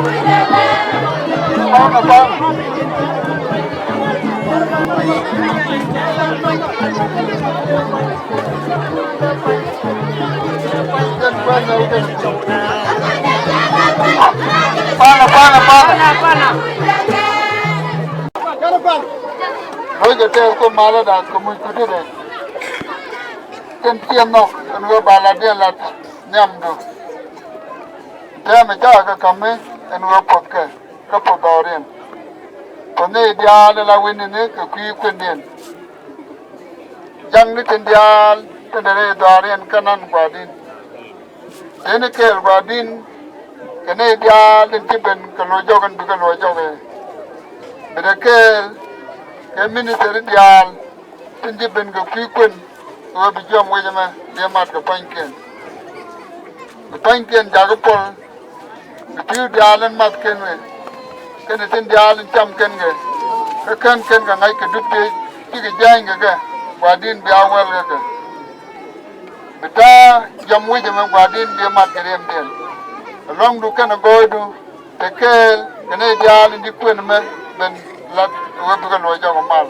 Hoy que te con mala da como que te entiendo no bala de la nyamdo te me ja ka kame en wo pokke ka podoren kone dia la wini ne ka kui kwenden jang ni tendial tendere doren kanan gwadin ene ke gwadin kene dia den tiben ka lo jogan du ka lo joge bedekel ke minister dial tinji ben ga kwikwen wo bi jom wo jama de mat ga panken jaga pol bi tiu dialen mat ken we ken tin dialen cham ken ge ka ken ga ngai ka dutte ti ga jang ga wadin bi awal ga bita jam wo jama wadin bi mat ga dem den long du ken go du tekel ken dialen di kwen me ben lat wo bi ga lo jago mal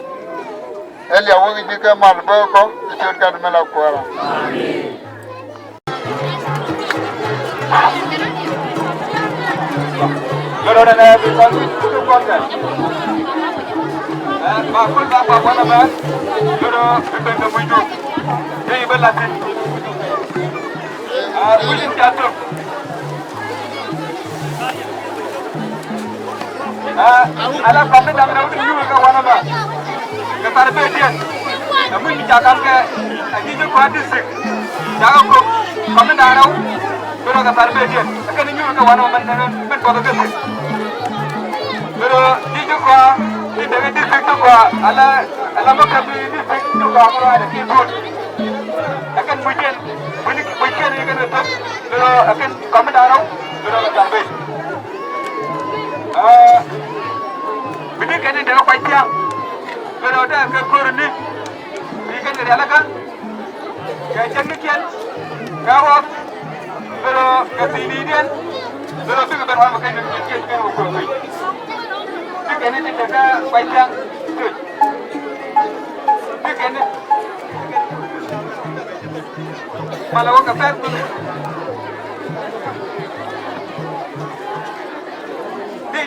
Elia wo gi ka mal ba ko ti ka me la ko ara amen Loro na bi ko tu ko ka ba ko ba na ba loro bi ben ko ju ei ba la ti ulin ta to ala pa me da na u ka wana ba ke tarbe dian amun mi jakan ke ani jo ko district jaga ko kami darau pero ka tarbe dian akan ni ka wana man na ben ko ke pero di jo ko di de district ko ala ma ka bi district ko amro ada ki ko akan mungkin ni kan to pero akan kami darau pero ka tarbe bini kan ni daga pajang pero ada ke korni ikan dari alakan ya jangan gawat pero ke sini dia pero tu ke berapa kan kian kan ukur tu ikan ini jaga panjang tu ikan ini malah ke per tu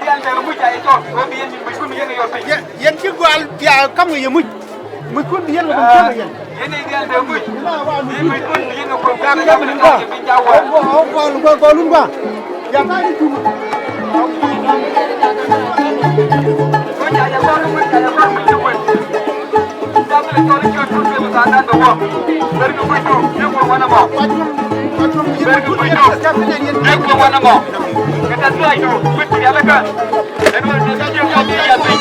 dia ada muja itu biar ni mesti biar ni yopi yen ci gwal ya kam nga yemuj muy kun bi yen la ko yen ini dia ada muj ini kun biar ni ko ya kam ni ko lu ba ya ta ni tu ko ya ko lu ka ya ko mu tu ko da ko ni ko tu ko ta da do ko ber ko tu ni ko wana mo ber ko tu ni ko wana mo kita tu ayo ko ya la ka eno ni ko ya